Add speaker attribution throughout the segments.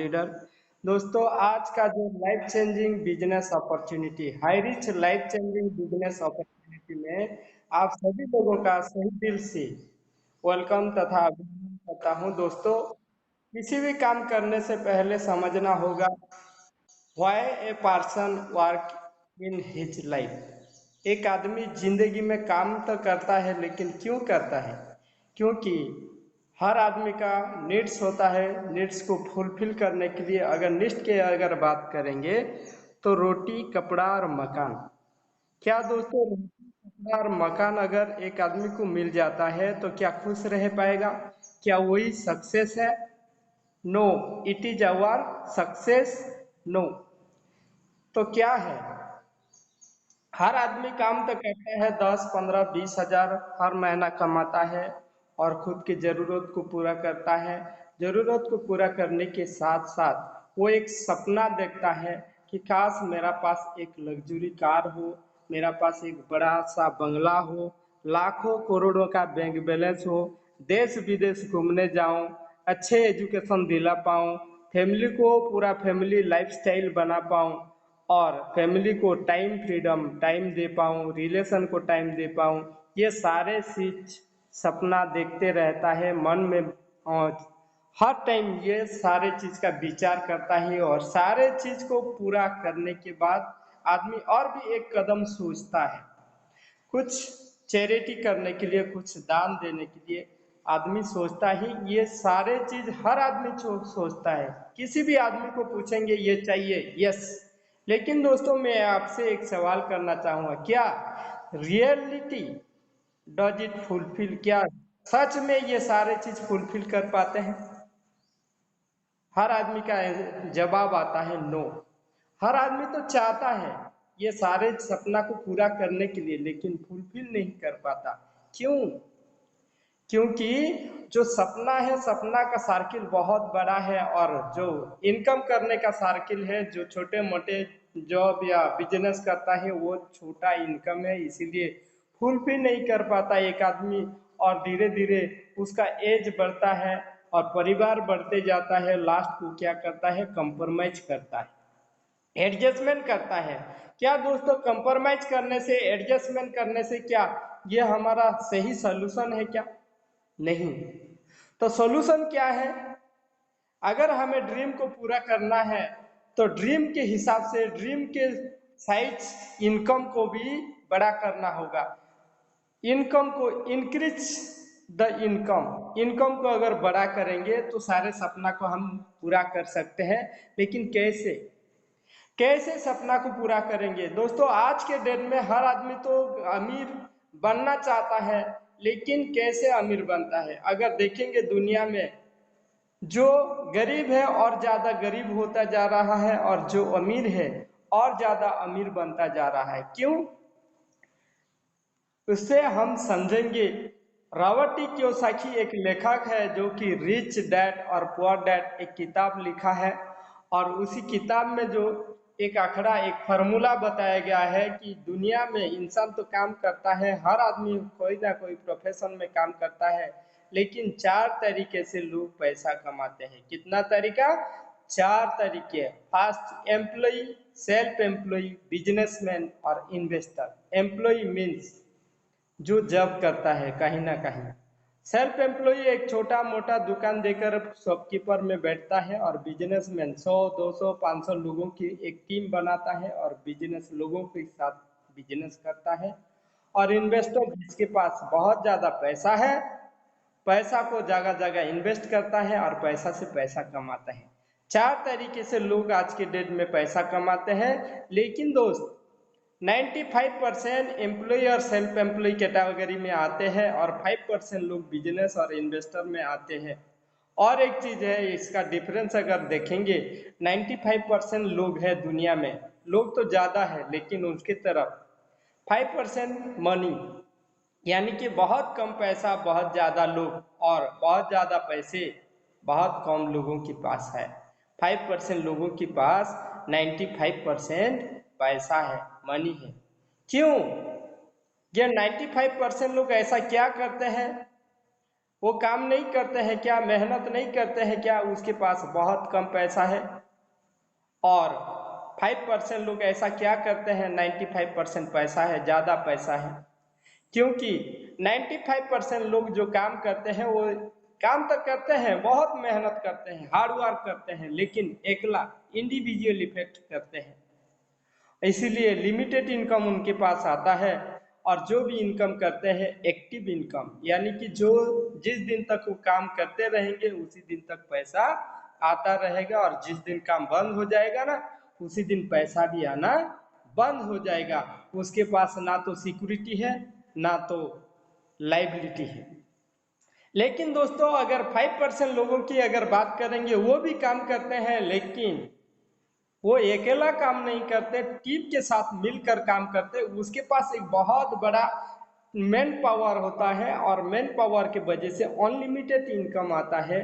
Speaker 1: Leader. दोस्तों, आज का जो life changing business opportunity, high rich life changing business opportunity में आप सभी लोगों का सही दिल से वेलकम तथा अभिनंदन करता हूं। दोस्तों, किसी भी काम करने से पहले समझना होगा why a person work in his life. एक आदमी जिंदगी में काम तो करता है, लेकिन क्यों करता है? क्योंकि हर आदमी का नीड्स होता है। नीड्स को फुलफिल करने के लिए अगर बात करेंगे तो रोटी, कपड़ा और मकान। क्या दोस्तों, रोटी, कपड़ा और मकान अगर एक आदमी को मिल जाता है तो क्या खुश रह पाएगा? क्या वही सक्सेस है? No, it is our success. No. तो क्या है? हर आदमी काम तो करता है, 10, 15, 20 हजार हर महीना कमाता है और खुद की जरूरत को पूरा करता है। जरूरत को पूरा करने के साथ साथ वो एक सपना देखता है कि काश मेरा पास एक लग्जरी कार हो, मेरा पास एक बड़ा सा बंगला हो, लाखों करोड़ों का बैंक बैलेंस हो, देश विदेश घूमने जाऊं, अच्छे एजुकेशन दिला पाऊं, फैमिली को पूरा फैमिली लाइफस्टाइल बना पाऊं और फैमिली को टाइम फ्रीडम टाइम दे पाऊँ, रिलेशन को टाइम दे पाऊँ। ये सारे चीज सपना देखते रहता है मन में और हर टाइम ये सारे चीज का विचार करता है और सारे चीज को पूरा करने के बाद आदमी और भी एक कदम सोचता है, कुछ चैरिटी करने के लिए, कुछ दान देने के लिए आदमी सोचता ही। ये सारे चीज हर आदमी सोचता है। किसी भी आदमी को पूछेंगे ये चाहिए, यस। लेकिन दोस्तों, मैं आपसे एक सवाल करना चाहूंगा, क्या रियलिटी डज इट फुलफिल? क्या सच में ये सारे चीज फुलफिल कर पाते हैं? हर आदमी का जवाब आता है नो। हर आदमी तो चाहता है ये सारे सपना को पूरा करने के लिए, लेकिन फुलफिल नहीं कर पाता। क्यों? क्योंकि जो सपना है, सपना का सर्किल बहुत बड़ा है और जो इनकम करने का सर्किल है, जो छोटे मोटे जॉब या बिजनेस करता है, वो छोटा इनकम है, इसीलिए फुलफिल नहीं कर पाता एक आदमी। और धीरे धीरे उसका एज बढ़ता है और परिवार बढ़ते जाता है। लास्ट को क्या करता है? कंप्रोमाइज करता है, एडजस्टमेंट करता है। क्या दोस्तों, कंप्रोमाइज करने से, एडजस्टमेंट करने से क्या ये हमारा सही सोल्यूशन है? क्या नहीं। तो सॉल्यूशन क्या है? अगर हमें ड्रीम को पूरा करना है तो ड्रीम के हिसाब से, ड्रीम के साइज, इनकम को भी बड़ा करना होगा। इनकम को इंक्रीज द इनकम, इनकम को अगर बड़ा करेंगे तो सारे सपना को हम पूरा कर सकते हैं। लेकिन कैसे? कैसे सपना को पूरा करेंगे? दोस्तों, आज के डेट में हर आदमी तो अमीर बनना चाहता है, लेकिन कैसे अमीर बनता है? अगर देखेंगे दुनिया में, जो गरीब है और ज्यादा गरीब होता जा रहा है और जो अमीर है और ज्यादा अमीर बनता जा रहा है। क्यों? उससे हम समझेंगे। रॉबर्ट टी कियोसाकी एक लेखक है जो कि रिच डैड और पुअर डैड एक किताब लिखा है। और उसी किताब में जो एक आंकड़ा, एक फार्मूला बताया गया है कि दुनिया में इंसान तो काम करता है, हर आदमी कोई ना कोई प्रोफेशन में काम करता है, लेकिन 4 तरीके से लोग पैसा कमाते हैं। कितना तरीका? 4 तरीके। First, employ, self employ, businessman और इन्वेस्टर। एम्प्लॉय मीन्स जो जॉब करता है कहीं ना कहीं। सेल्फ एम्प्लॉय एक छोटा मोटा दुकान देकर शॉपकीपर में बैठता है। और बिजनेसमैन 100, 200, 500 लोगों की एक टीम बनाता है और बिजनेस लोगों के साथ बिजनेस करता है। और इन्वेस्टर जिसके पास बहुत ज्यादा पैसा है, पैसा को जगह जगह इन्वेस्ट करता है और पैसा से पैसा कमाता है। 4 तरीके से लोग आज के डेट में पैसा कमाते हैं। लेकिन दोस्त, 95% एम्प्लॉय और सेल्फ एम्प्लॉय कैटेगरी में आते हैं और 5% लोग बिजनेस और इन्वेस्टर में आते हैं। और एक चीज है, इसका डिफरेंस अगर देखेंगे, 95% लोग हैं दुनिया में, लोग तो ज्यादा है, लेकिन उसकी तरफ 5% मनी, यानी कि बहुत कम पैसा बहुत ज्यादा लोग, और बहुत ज्यादा पैसे बहुत कम लोगों के पास है। 5% लोगों के पास 95% पैसा है, मनी है। क्यों? ये 95% लोग ऐसा क्या करते हैं? वो काम नहीं करते हैं क्या, मेहनत नहीं करते हैं क्या, उसके पास बहुत कम पैसा है। और 5% लोग ऐसा क्या करते हैं, 95% पैसा है, ज़्यादा पैसा है। क्योंकि 95% लोग जो काम करते हैं वो काम तो करते हैं, बहुत मेहनत करते हैं, हार्ड वर्क करते हैं, लेकिन अकेला इंडिविजुअल इफेक्ट करते हैं। इसीलिए लिमिटेड इनकम उनके पास आता है। और जो भी इनकम करते हैं एक्टिव इनकम, यानी कि जो जिस दिन तक वो काम करते रहेंगे उसी दिन तक पैसा आता रहेगा, और जिस दिन काम बंद हो जाएगा ना, उसी दिन पैसा भी आना बंद हो जाएगा। उसके पास ना तो सिक्योरिटी है, ना तो लाइबिलिटी है। लेकिन दोस्तों अगर 5% लोगों की अगर बात करेंगे, वो भी काम करते हैं, लेकिन वो अकेला काम नहीं करते, टीम के साथ मिलकर काम करते। उसके पास एक बहुत बड़ा मैन पावर होता है, और मैन पावर के वजह से अनलिमिटेड इनकम आता है।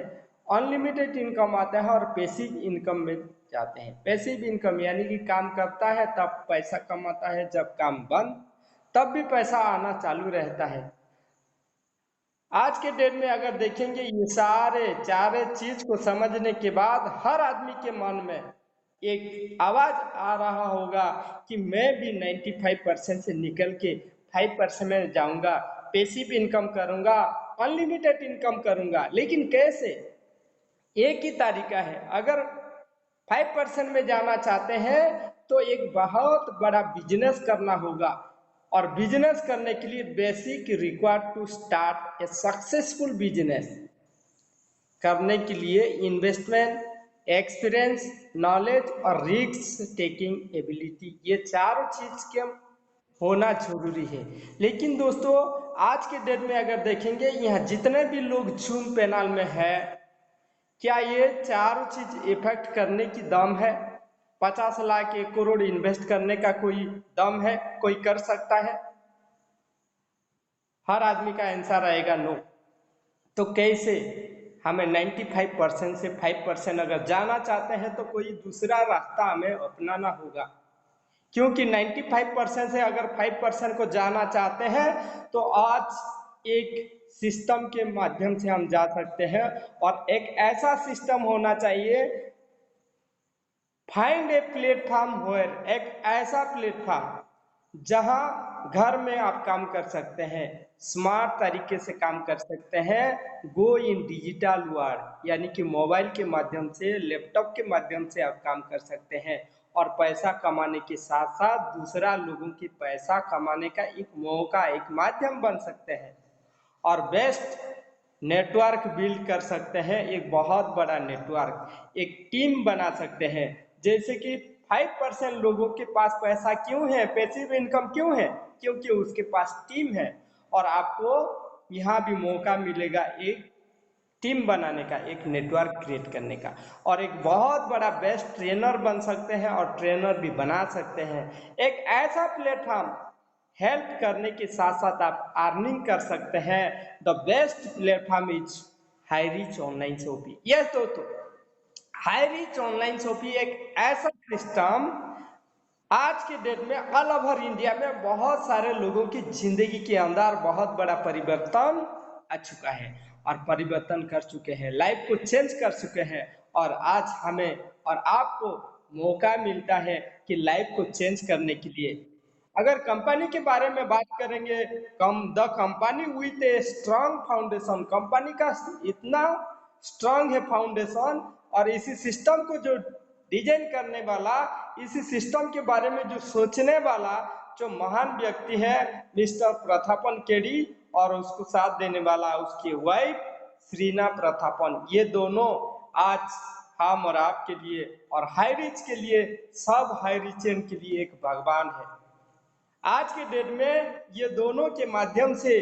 Speaker 1: अनलिमिटेड इनकम आता है और पैसिव इनकम में जाते हैं। पैसिव इनकम यानी कि काम करता है तब पैसा कमाता है, जब काम बंद तब भी पैसा आना चालू रहता है। आज के डेट में अगर देखेंगे, ये सारे चारे चीज को समझने के बाद हर आदमी के मन में एक आवाज आ रहा होगा कि मैं भी 95% से निकल के 5% में जाऊंगा, पैसिव इनकम करूंगा, अनलिमिटेड इनकम करूंगा। लेकिन कैसे? एक ही तरीका है। अगर 5% में जाना चाहते हैं तो एक बहुत बड़ा बिजनेस करना होगा, और बिजनेस करने के लिए basic required to start a successful business करने के लिए इन्वेस्टमेंट, एक्सपीरियंस, नॉलेज और रिस्क टेकिंग एबिलिटी, ये चारों चीज के होना जरूरी है। लेकिन दोस्तों आज के डेट में अगर देखेंगे, यहाँ जितने भी लोग जूम पैनल में है, क्या ये चारों चीज इफेक्ट करने की दम है? 50 लाख 1 करोड़ इन्वेस्ट करने का कोई दम है? कोई कर सकता है? हर आदमी का आंसर रहेगा नो। तो कैसे? हमें 95% से 5% अगर जाना चाहते हैं तो कोई दूसरा रास्ता हमें अपनाना होगा। क्योंकि 95% से अगर 5% को जाना चाहते हैं तो आज एक सिस्टम के माध्यम से हम जा सकते हैं, और एक ऐसा सिस्टम होना चाहिए, फाइंड ए प्लेटफॉर्म वेयर, एक ऐसा प्लेटफॉर्म जहां घर में आप काम कर सकते हैं, स्मार्ट तरीके से काम कर सकते हैं। गो इन डिजिटल वर्ल्ड, यानी कि मोबाइल के माध्यम से, लैपटॉप के माध्यम से आप काम कर सकते हैं, और पैसा कमाने के साथ साथ दूसरा लोगों की पैसा कमाने का एक मौका, एक माध्यम बन सकते हैं। और बेस्ट नेटवर्क बिल्ड कर सकते हैं, एक बहुत बड़ा नेटवर्क, एक टीम बना सकते हैं। जैसे कि 5% लोगों के पास पैसा क्यों है, पैसिव इनकम क्यों है? क्योंकि उसके पास टीम है। और आपको यहाँ भी मौका मिलेगा एक टीम बनाने का, एक नेटवर्क क्रिएट करने का, और एक बहुत बड़ा बेस्ट ट्रेनर बन सकते हैं, और ट्रेनर भी बना सकते हैं। एक ऐसा प्लेटफॉर्म, हेल्प करने के साथ साथ आप अर्निंग कर सकते हैं। The best platform is high rich online shopping. Yes दोस्तों, हाई रिच ऑनलाइन शॉपिंग एक ऐसा सिस्टम आज के डेट में ऑल ओवर इंडिया में बहुत सारे लोगों की जिंदगी के अंदर बहुत बड़ा परिवर्तन आ चुका है, और परिवर्तन कर चुके हैं, लाइफ को चेंज कर चुके हैं। और आज हमें और आपको मौका मिलता है कि लाइफ को चेंज करने के लिए। अगर कंपनी के बारे में बात करेंगे, the company with a strong foundation, company का इतना स्ट्रांग है फाउंडेशन, और इसी सिस्टम को जो डिजाइन करने वाला, इसी सिस्टम के बारे में जो सोचने वाला, जो महान व्यक्ति है मिस्टर प्रथापन केडी, और उसको साथ देने वाला उसकी वाइफ श्रीना प्रथापन, ये दोनों आज हम और आपके लिए और हाई रिच के लिए, सब हाई रिचन के लिए एक भगवान है। आज के डेट में ये दोनों के माध्यम से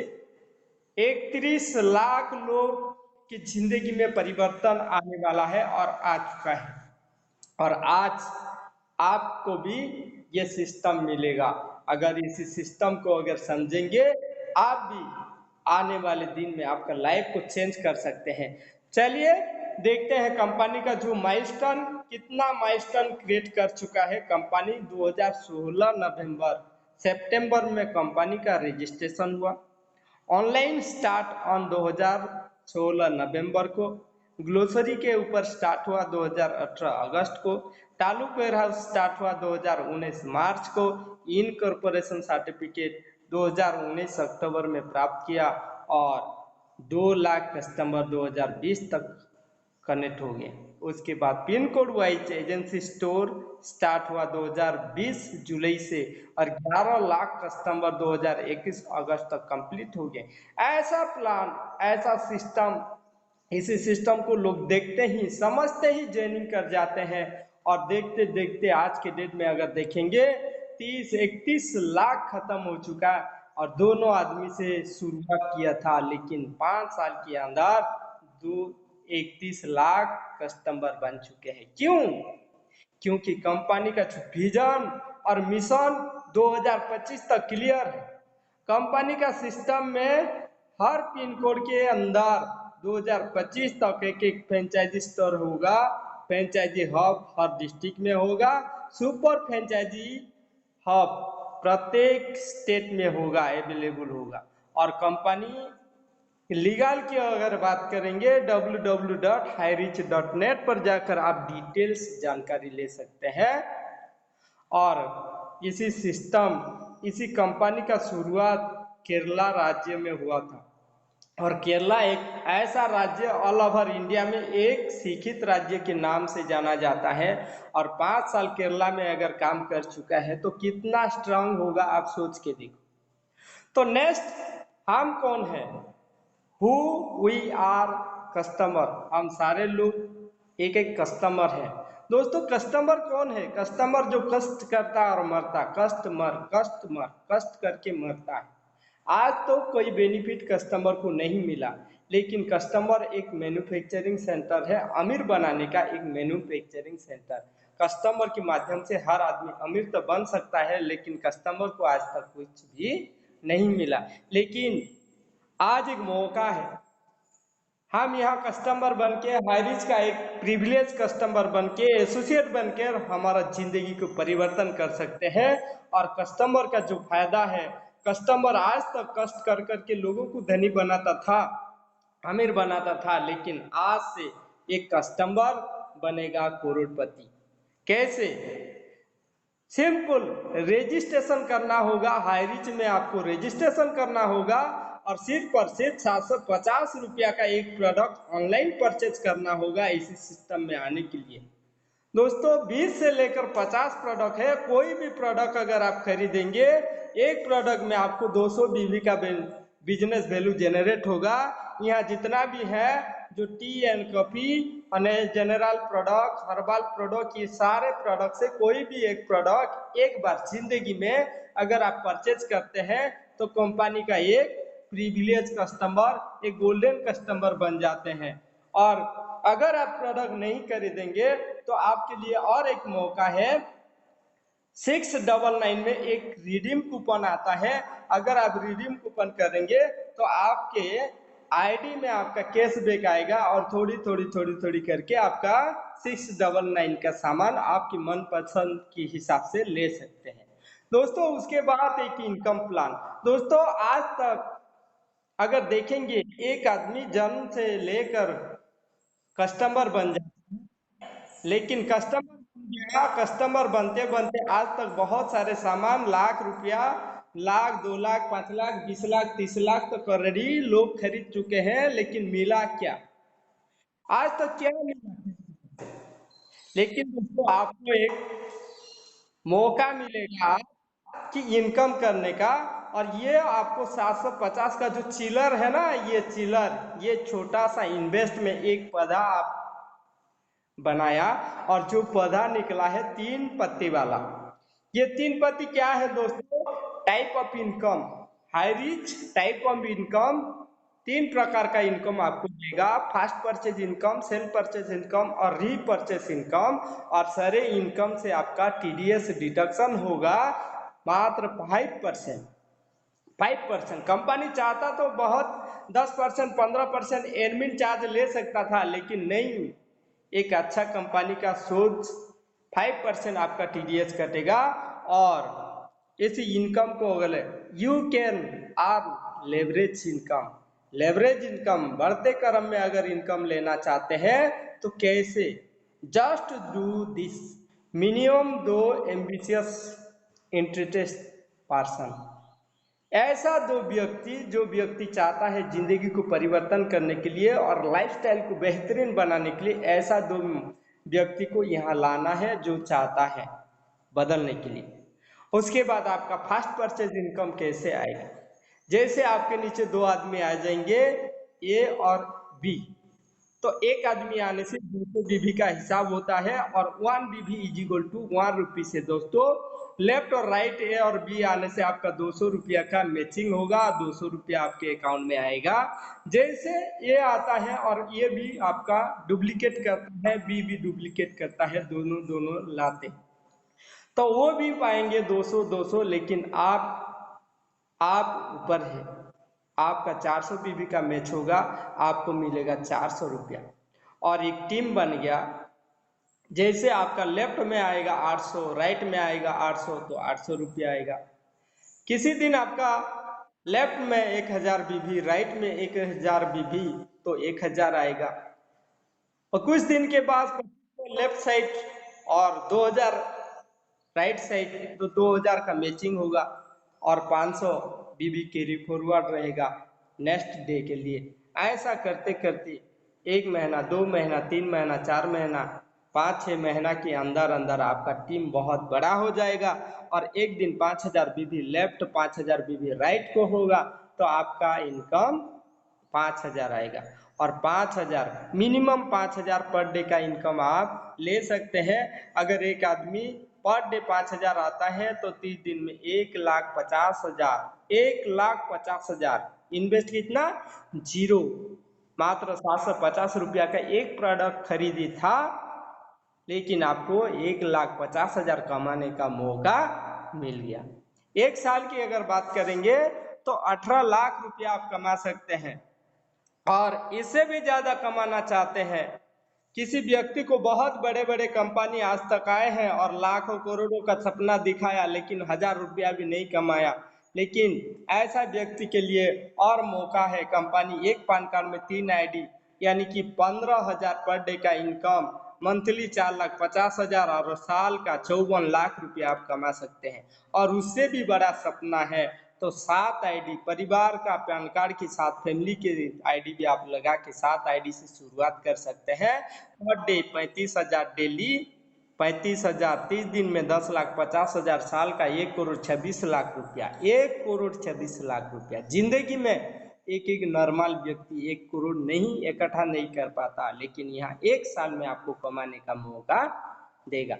Speaker 1: 31 लाख लोग की जिंदगी में परिवर्तन आने वाला है, और आ चुका है। और आज आपको भी ये सिस्टम मिलेगा। अगर इसी सिस्टम को अगर समझेंगे, आप भी आने वाले दिन में आपका लाइफ को चेंज कर सकते हैं। चलिए देखते हैं कंपनी का जो माइलस्टोन, कितना माइलस्टोन क्रिएट कर चुका है कंपनी। 2016 नवंबर सितंबर में कंपनी का रजिस्ट्रेशन हुआ। ऑनलाइन स्टार्ट ऑन 2000 16 नवंबर को। ग्लोसरी के ऊपर स्टार्ट हुआ 2018 अगस्त को। तालुक वेयर हाउस स्टार्ट हुआ 2019 मार्च को। इनकॉर्पोरेशन सर्टिफिकेट 2019 अक्टूबर में प्राप्त किया और 2 लाख कस्टमर 2020 तक कनेक्ट हो गए। उसके बाद pin code wise agency store start हुआ 2020 जुलाई से और 11 लाख कस्टमर 2021 अगस्त तक कंप्लीट हो गए। ऐसा प्लान, ऐसा सिस्टम, इसी सिस्टम को लोग देखते ही समझते ही ज्वाइनिंग कर जाते हैं और देखते देखते आज के डेट में अगर देखेंगे 30-31 लाख खत्म हो चुका और दोनों आदमी से शुरुआत किया था, लेकिन 5 साल के अंदर 31 लाख कस्टमर बन चुके हैं। क्यों? क्योंकि कंपनी का विजन और मिशन 2025 तक क्लियर है। कंपनी का सिस्टम में हर पिन कोड के अंदर 2025 तक एक एक फ्रेंचाइजी स्टोर होगा, फ्रेंचाइजी हब हर डिस्ट्रिक्ट में होगा, सुपर फ्रेंचाइजी हब प्रत्येक स्टेट में होगा, अवेलेबल होगा। और कंपनी लीगल की अगर बात करेंगे www.highreach.net पर जाकर आप डिटेल्स जानकारी ले सकते हैं। और इसी सिस्टम, इसी कंपनी का शुरुआत केरला राज्य में हुआ था और केरला एक ऐसा राज्य ऑल ओवर इंडिया में एक शिक्षित राज्य के नाम से जाना जाता है और 5 साल केरला में अगर काम कर चुका है तो कितना स्ट्रांग होगा आप सोच के देखो। तो नेक्स्ट, हम कौन है? Who we are customer. हम सारे लोग एक एक कस्टमर है। दोस्तों कस्टमर कौन है? कस्टमर जो कष्ट करता और मरता, कस्टमर कष्ट करके मरता है। आज तो कोई बेनिफिट कस्टमर को नहीं मिला, लेकिन कस्टमर एक मैन्युफैक्चरिंग सेंटर है, अमीर बनाने का एक मैन्युफैक्चरिंग सेंटर। कस्टमर के माध्यम से हर आदमी अमीर तो बन सकता है, लेकिन कस्टमर को आज तक कुछ भी नहीं मिला। लेकिन आज एक मौका है, हम यहाँ कस्टमर बन के, हाईरिच का एक प्रिविलेज कस्टमर बन के, एसोसिएट बन के हमारा जिंदगी को परिवर्तन कर सकते हैं। और कस्टमर का जो फायदा है, कस्टमर आज तक कष्ट कर करके लोगों को धनी बनाता था, अमीर बनाता था, लेकिन आज से एक कस्टमर बनेगा करोड़पति। कैसे? सिंपल, रजिस्ट्रेशन करना होगा। हाईरिच में आपको रजिस्ट्रेशन करना होगा और सिर्फ और सिर्फ 750 रुपया का एक प्रोडक्ट ऑनलाइन परचेज करना होगा इसी सिस्टम में आने के लिए। दोस्तों 20 से लेकर 50 प्रोडक्ट है। कोई भी प्रोडक्ट अगर आप खरीदेंगे, एक प्रोडक्ट में आपको 200 बीवी का बिजनेस वैल्यू जनरेट होगा। यहाँ जितना भी है, जो T and coffee, general product, herbal product, ये सारे प्रोडक्ट से कोई भी एक प्रोडक्ट एक बार जिंदगी में अगर आप परचेज करते हैं तो कंपनी का एक प्रिविलेज कस्टमर, एक गोल्डन कस्टमर बन जाते हैं। और अगर आप प्रोडक्ट नहीं खरीदेंगे तो आपके लिए और एक मौका है, 699 में एक रिडीम कूपन आता है। अगर आप रिडीम कूपन करेंगे तो आपके आईडी में आपका कैशबैक आएगा और थोड़ी थोड़ी करके आपका 699 का सामान आपकी मनपसंद के हिसाब से ले सकते हैं। दोस्तों उसके बाद एक इनकम प्लान। दोस्तों आज तक अगर देखेंगे, एक आदमी जन्म से लेकर कस्टमर बन जाता है, लेकिन कस्टमर बनते बनते आज तक बहुत सारे सामान, लाख रुपया, लाख, 2 लाख, 5 लाख, 20 लाख, 30 लाख तो ऑलरेडी लोग खरीद चुके हैं, लेकिन मिला क्या? आज तक क्या मिला? लेकिन दोस्तों आपको एक मौका मिलेगा कि इनकम करने का। और ये आपको 750 का जो चिलर है ना, ये चिलर, ये छोटा सा इन्वेस्ट में एक पौधा आप बनाया और जो पौधा निकला है 3 पत्ती वाला। ये 3 पत्ती क्या है दोस्तों? Type of income. Highrich type of income 3 प्रकार का इनकम आपको देगा। Fast purchase income, cell purchase income और रीपरचेज इनकम। और सारे इनकम से आपका टीडीएस डिडक्शन होगा मात्र 5%। 5%। कंपनी चाहता तो बहुत 10%, 15% एडमिन चार्ज ले सकता था, लेकिन नहीं, एक अच्छा कंपनी का सोच 5% आपका टीडीएस कटेगा। और इस इनकम को अगर you can earn leverage income, leverage income, बढ़ते क्रम में अगर इनकम लेना चाहते हैं तो कैसे? Just do this, minimum 2 ambitious interest person. ऐसा दो व्यक्ति, जो व्यक्ति चाहता है जिंदगी को परिवर्तन करने के लिए और लाइफस्टाइल को बेहतरीन बनाने के लिए, ऐसा दो व्यक्ति को यहाँ लाना है जो चाहता है बदलने के लिए। उसके बाद आपका फर्स्ट परचेज इनकम कैसे आएगा? जैसे आपके नीचे दो आदमी आ जाएंगे, ए और बी, तो एक आदमी आने से 200 बीबी का हिसाब होता है और 1 बीबी इज इक्वल टू 1 रुपी से दोस्तों लेफ्ट और राइट ए और बी आने से आपका 200 रुपया का मैचिंग होगा, 200 रुपया आपके अकाउंट में आएगा। जैसे ए आता है और ये भी आपका डुप्लीकेट करता है, बी भी डुप्लीकेट करता है, दोनों दोनों लाते, तो वो भी पाएंगे 200 200, लेकिन आप ऊपर है, आपका 400 पीवी का मैच होगा, आपको मिलेगा 400 रुपया। और एक टीम बन गया, जैसे आपका लेफ्ट में आएगा 800, राइट में आएगा 800, तो 800 रुपया आएगा। किसी दिन आपका लेफ्ट में 1000 बीबी, राइट में 1000 बीबी, तो 1000 आएगा। और कुछ दिन के बाद लेफ्ट साइड और 2000 राइट साइड, तो 2000 का मैचिंग होगा और 500 बीबी कैरी फॉरवर्ड रहेगा नेक्स्ट डे के लिए। ऐसा करते करते 1 महीना, 2 महीना, 3 महीना, 4 महीना, 5-6 महीना के अंदर अंदर आपका टीम बहुत बड़ा हो जाएगा और एक दिन 5000 बीबी लेफ्ट, 5000 बीबी राइट को होगा, तो आपका इनकम 5000 आएगा। और 5000 मिनिमम 5000 पर डे का इनकम आप ले सकते हैं। अगर एक आदमी पर डे 5000 आता है तो 30 दिन में 1,50,000, 1,50,000 इन्वेस्ट कितना? जीरो, मात्र 750 रुपया का एक प्रोडक्ट खरीदी था, लेकिन आपको 1,50,000 कमाने का मौका मिल गया। एक साल की अगर बात करेंगे तो 18 लाख रुपया आप कमा सकते हैं। और इससे भी ज्यादा कमाना चाहते हैं, किसी व्यक्ति को बहुत बड़े बड़े कंपनी आज तक आए हैं और लाखों करोड़ों का सपना दिखाया, लेकिन 1000 रुपया भी नहीं कमाया, लेकिन ऐसा व्यक्ति के लिए और मौका है। कंपनी एक पैन कार्ड में 3 आईडी, यानी कि 15,000 पर डे का इनकम, मंथली 4,50,000 और साल का 54 लाख रुपया आप कमा सकते हैं। और उससे भी बड़ा सपना है तो 7 आईडी, परिवार का पैन कार्ड के साथ फैमिली के आईडी भी आप लगा के 7 आईडी से शुरुआत कर सकते हैं। पर डे 35,000 डेली, 35,000 30 दिन में 10,50,000, साल का 1,26,00,000 रुपया, 1,26,00,000 रुपया। जिंदगी में एक एक नॉर्मल व्यक्ति 1 करोड़ नहीं इकट्ठा नहीं कर पाता, लेकिन यहाँ एक साल में आपको कमाने का मौका देगा।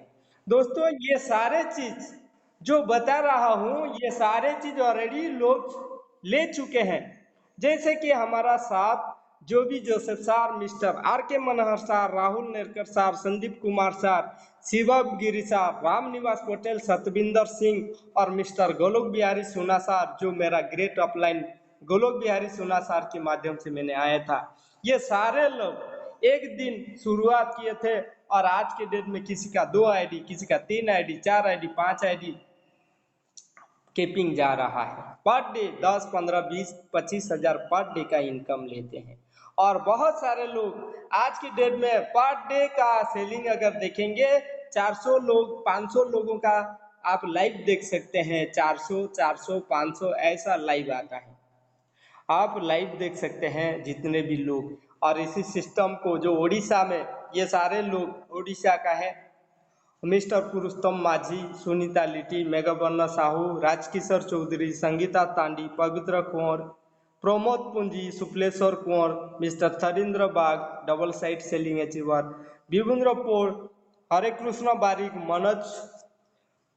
Speaker 1: दोस्तों ये सारे चीज जो बता रहा हूँ, ये सारे चीज ऑलरेडी लोग ले चुके हैं। जैसे कि हमारा साथ जो भी Joseph sir, mister R K Manhar sir, Rahul Nerkar sir, Sandeep Kumar sir, Shivam Giri sir, Ramniwas Patel, Satvinder Singh और मिस्टर गोलोक बिहारी सोना सर, जो मेरा ग्रेट अपलाइन गोलोक बिहारी सोना सर के माध्यम से मैंने आया था। ये सारे लोग एक दिन शुरुआत किए थे और आज के डेट में किसी का 2 आईडी, किसी का 3 आईडी, 4 आईडी, 5 आईडी केपिंग जा रहा है। पर डे 10, 15, 20, 25,000 पर डे का इनकम लेते हैं। और बहुत सारे लोग आज की डेट में पर डे का सेलिंग अगर देखेंगे, 400 लोग, 500 लोगों का आप लाइव देख सकते हैं। 400 400 500 ऐसा लाइव आता है, आप लाइव देख सकते हैं जितने भी लोग। और इसी सिस्टम को जो उड़ीसा में, ये सारे लोग उड़ीसा का है, मिस्टर पुरुषोत्तम माझी, सुनीता लिटी, मेघवर्णा साहू, राजकिशोर चौधरी, संगीता तांडी, पवित्र कुंवर, प्रमोद पुंजी, सुपलेश्वर कुंवर, मिस्टर थरिंद्र बाग, डबल साइड सेलिंग अचीवर, विभुन्द्र पोल, हरे कृष्ण बारिक, मनोज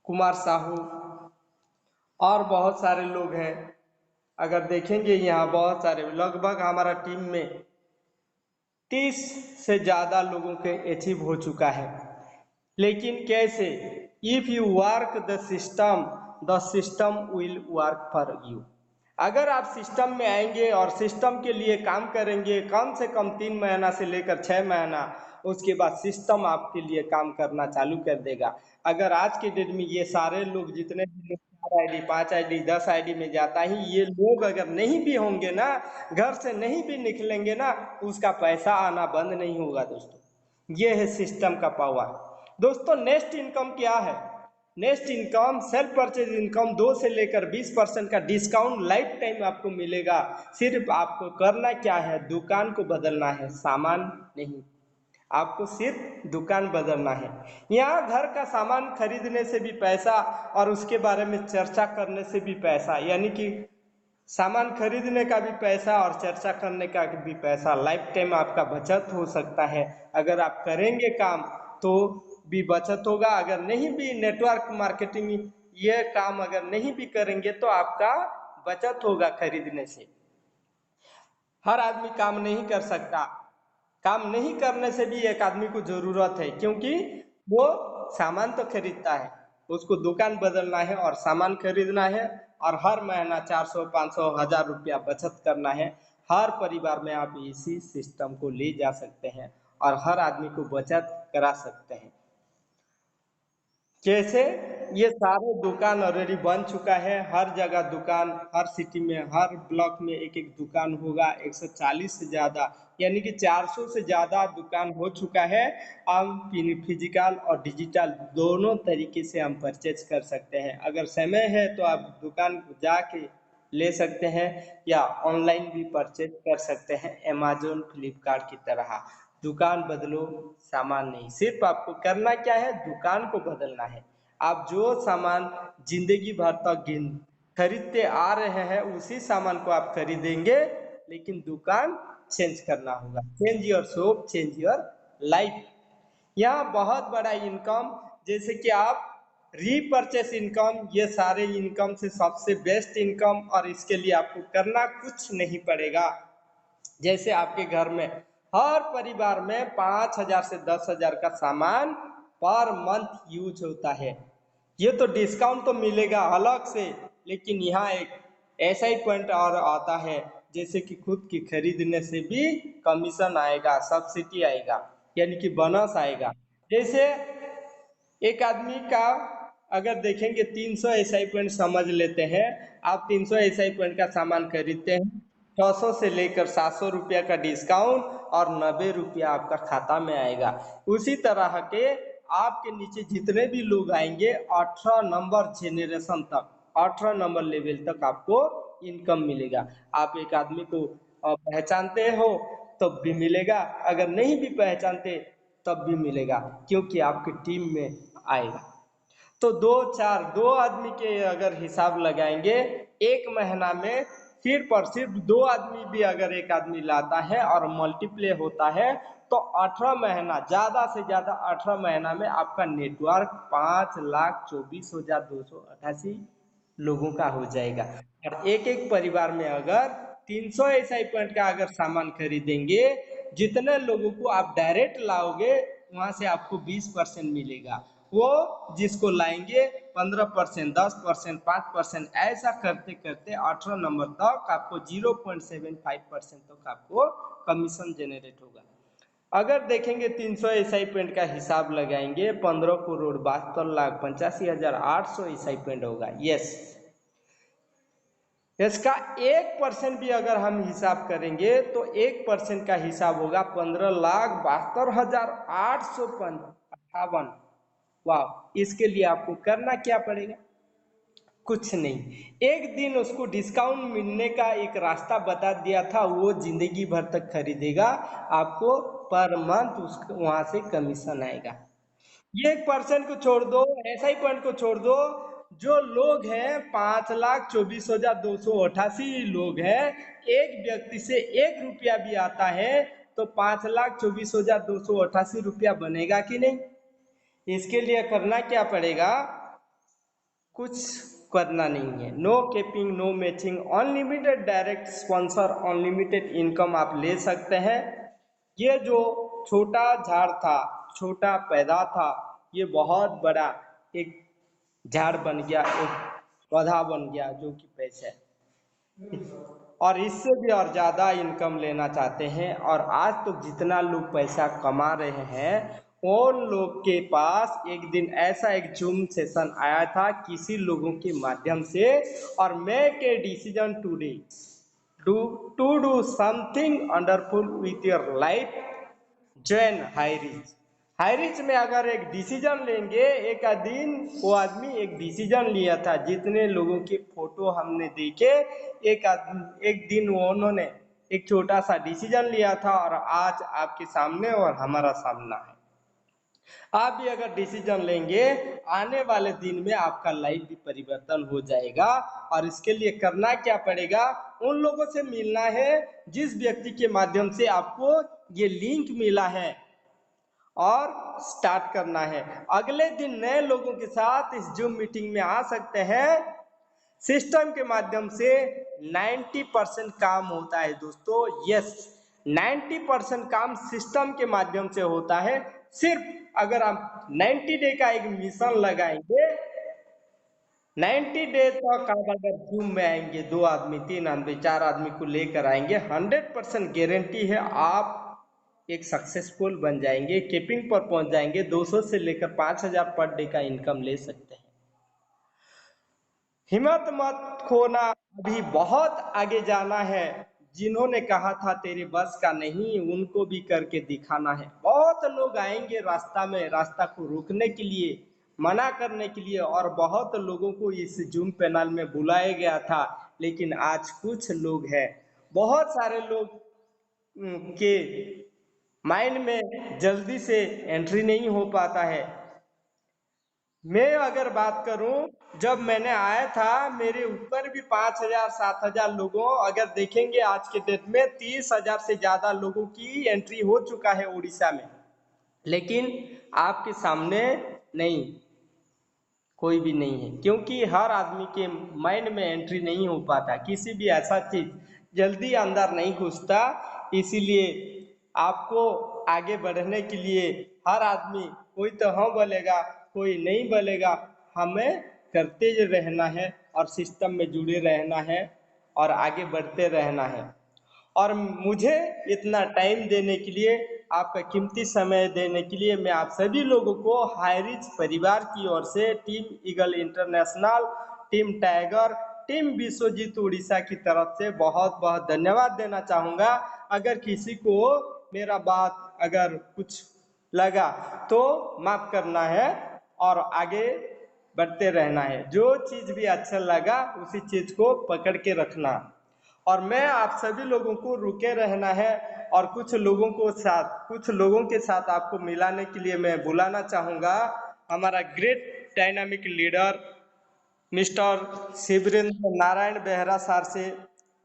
Speaker 1: कुमार साहू और बहुत सारे लोग हैं। अगर देखेंगे यहाँ बहुत सारे, लगभग हमारा टीम में 30 से ज्यादा लोगों के अचीव हो चुका है। लेकिन कैसे? If you work the system will work for you. अगर आप सिस्टम में आएंगे और सिस्टम के लिए काम करेंगे कम से कम 3 महीना से लेकर 6 महीना, उसके बाद सिस्टम आपके लिए काम करना चालू कर देगा। अगर आज के डेट में ये सारे लोग जितने भी 4 आईडी 5 आईडी 10 आईडी में जाता ही, ये लोग अगर नहीं भी होंगे ना, घर से नहीं भी निकलेंगे ना, उसका पैसा आना बंद नहीं होगा दोस्तों। ये है सिस्टम का पावर। दोस्तों नेक्स्ट इनकम क्या है? Next income self purchase income, 2 से लेकर 20% का डिस्काउंट लाइफ टाइम आपको मिलेगा। सिर्फ आपको करना क्या है, दुकान को बदलना है, सामान नहीं। आपको सिर्फ दुकान बदलना है। यहाँ घर का सामान खरीदने से भी पैसा और उसके बारे में चर्चा करने से भी पैसा, यानी कि सामान खरीदने का भी पैसा और चर्चा करने का भी पैसा, लाइफ टाइम आपका बचत हो सकता है। अगर आप करेंगे काम तो भी बचत होगा, अगर नहीं भी नेटवर्क मार्केटिंग ये काम अगर नहीं भी करेंगे तो आपका बचत होगा खरीदने से। हर आदमी काम नहीं कर सकता, काम नहीं करने से भी एक आदमी को जरूरत है, क्योंकि वो सामान तो खरीदता है, उसको दुकान बदलना है और सामान खरीदना है, और हर महीना 400 500 1000 रुपया बचत करना है। हर परिवार में आप इसी सिस्टम को ले जा सकते हैं और हर आदमी को बचत करा सकते हैं। जैसे ये सारे दुकान ऑलरेडी बन चुका है, हर जगह दुकान, हर सिटी में हर ब्लॉक में एक एक दुकान होगा। 140 से ज़्यादा यानी कि 400 से ज़्यादा दुकान हो चुका है। हम फिजिकल और डिजिटल दोनों तरीके से हम परचेज कर सकते हैं। अगर समय है तो आप दुकान जाके ले सकते हैं या ऑनलाइन भी परचेज कर सकते हैं, अमेजोन फ्लिपकार्ट की तरह। दुकान बदलो, सामान नहीं। सिर्फ आपको करना क्या है, दुकान को बदलना है। आप जो सामान जिंदगी भर तक खरीदते आ रहे हैं उसी सामान को आप खरीदेंगे, लेकिन दुकान चेंज करना होगा। Change your shop, change your life. यहाँ बहुत बड़ा इनकम, जैसे कि आप रीपरचेस इनकम, ये सारे इनकम से सबसे बेस्ट इनकम, और इसके लिए आपको करना कुछ नहीं पड़ेगा। जैसे आपके घर में हर परिवार में 5,000 से 10,000 का सामान पर मंथ यूज होता है। ये तो डिस्काउंट तो मिलेगा अलग से, लेकिन यहाँ एक ऐसा ही पॉइंट और आता है, जैसे कि खुद की खरीदने से भी कमीशन आएगा, सब्सिडी आएगा, यानी कि बोनस आएगा। जैसे एक आदमी का अगर देखेंगे 300 एसआई पॉइंट समझ लेते हैं, आप 300 एसआई पॉइंट का सामान खरीदते हैं, 600 से लेकर 700 रुपया का डिस्काउंट और 90 रुपया आपका खाता में आएगा। उसी तरह के आपके नीचे जितने भी लोग आएंगे 18 नंबर जेनरेशन तक, 18 नंबर लेवल तक आपको इनकम मिलेगा। आप एक आदमी को पहचानते हो तब भी मिलेगा, अगर नहीं भी पहचानते तब भी मिलेगा, क्योंकि आपकी टीम में आएगा। तो दो आदमी के अगर हिसाब लगाएंगे एक महीना में, सिर्फ 2 आदमी भी अगर एक आदमी लाता है और मल्टीप्ले होता है तो 18 महीना, ज्यादा से ज्यादा 18 महीना में आपका नेटवर्क 5,24,288 लोगों का हो जाएगा। और एक एक परिवार में अगर 300 एसआई पॉइंट का अगर सामान खरीदेंगे, जितने लोगों को आप डायरेक्ट लाओगे वहां से आपको 20% मिलेगा। वो जिसको लाएंगे 15%, 10%, 5%, ऐसा करते करते 18 नंबर तक आपको 0.75% तक आपको कमीशन जनरेट होगा। अगर देखेंगे 300 एसआई पॉइंट का हिसाब लगाएंगे, 15,72,85,800 एसआई पॉइंट होगा। यस, इसका 1% भी अगर हम हिसाब करेंगे तो 1% का हिसाब होगा 15,72,858। वाह, इसके लिए आपको करना क्या पड़ेगा? कुछ नहीं। एक दिन उसको डिस्काउंट मिलने का एक रास्ता बता दिया था, वो जिंदगी भर तक खरीदेगा, आपको पर मंथ उसको वहां से कमीशन आएगा। ये 1% को छोड़ दो, ऐसा ही पॉइंट को छोड़ दो, जो लोग हैं 5,24,288 लोग हैं, एक व्यक्ति से 1 रुपया भी आता है तो 5,24,288 रुपया बनेगा कि नहीं? इसके लिए करना क्या पड़ेगा? कुछ करना नहीं है। No capping, no matching, unlimited direct sponsor, unlimited income आप ले सकते हैं। ये जो छोटा झाड़ था, छोटा पैदा था, ये बहुत बड़ा एक झाड़ बन गया, एक पौधा बन गया जो कि पैसा है। और इससे भी और ज़्यादा इनकम लेना चाहते हैं, और आज तो जितना लोग पैसा कमा रहे हैं उन लोग के पास एक दिन ऐसा एक जूम सेशन आया था किसी लोगों के माध्यम से, और make a decision today do to do something wonderful with your life, join HiRich. HiRich में अगर एक डिसीजन लेंगे, एक दिन वो आदमी एक डिसीजन लिया था, जितने लोगों के फोटो हमने देखे, एक दिन वो उन्होंने एक छोटा सा डिसीजन लिया था और आज आपके सामने और हमारा सामना है। आप भी अगर डिसीजन लेंगे, आने वाले दिन में आपका लाइफ भी परिवर्तन हो जाएगा। और इसके लिए करना क्या पड़ेगा, उन लोगों से मिलना है जिस व्यक्ति के माध्यम से आपको ये लिंक मिला है, और स्टार्ट करना है। अगले दिन नए लोगों के साथ इस जूम मीटिंग में आ सकते हैं। सिस्टम के माध्यम से 90% काम होता है दोस्तों। यस, 90% काम सिस्टम के माध्यम से होता है। सिर्फ अगर आप 90 डे का एक मिशन लगाएंगे, 90 डे तक आप अगर जूम में आएंगे, 2 आदमी, 3 आदमी, 4 आदमी को लेकर आएंगे, 100% गारंटी है आप एक सक्सेसफुल बन जाएंगे, केपिंग पर पहुंच जाएंगे, 200 से लेकर 5000 पर डे का इनकम ले सकते हैं। हिम्मत मत खोना, अभी बहुत आगे जाना है। जिन्होंने कहा था तेरे बस का नहीं, उनको भी करके दिखाना है। बहुत लोग आएंगे रास्ता में, रास्ता को रोकने के लिए, मना करने के लिए, और बहुत लोगों को इस जूम पैनल में बुलाया गया था, लेकिन आज कुछ लोग हैं, बहुत सारे लोग के माइंड में जल्दी से एंट्री नहीं हो पाता है। मैं अगर बात करूं, जब मैंने आया था मेरे ऊपर भी 5000 7000 लोगों, अगर देखेंगे आज के डेट में 30,000 से ज्यादा लोगों की एंट्री हो चुका है उड़ीसा में, लेकिन आपके सामने नहीं, कोई भी नहीं है, क्योंकि हर आदमी के माइंड में एंट्री नहीं हो पाता, किसी भी ऐसा चीज जल्दी अंदर नहीं घुसता। इसीलिए आपको आगे बढ़ने के लिए हर आदमी, कोई तो हाँ बोलेगा, कोई नहीं बोलेगा, हमें करते रहना है और सिस्टम में जुड़े रहना है और आगे बढ़ते रहना है। और मुझे इतना टाइम देने के लिए, आपका कीमती समय देने के लिए, मैं आप सभी लोगों को हाईरिच परिवार की ओर से, team Eagle International, team Tiger, team Vishwajit Orissa की तरफ से बहुत बहुत धन्यवाद देना चाहूँगा। अगर किसी को मेरा बात अगर कुछ लगा तो माफ करना है और आगे बढ़ते रहना है। जो चीज़ भी अच्छा लगा उसी चीज़ को पकड़ के रखना, और मैं आप सभी लोगों को रुके रहना है। और कुछ लोगों के साथ आपको मिलाने के लिए मैं बुलाना चाहूँगा। हमारा great dynamic leader mister Shivrendra Narayan Behera sir से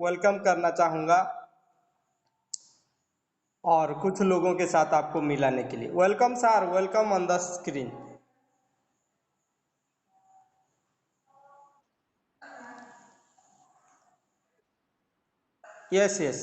Speaker 1: वेलकम करना चाहूँगा, और कुछ लोगों के साथ आपको मिलाने के लिए welcome sir, welcome on the screen. Yes yes.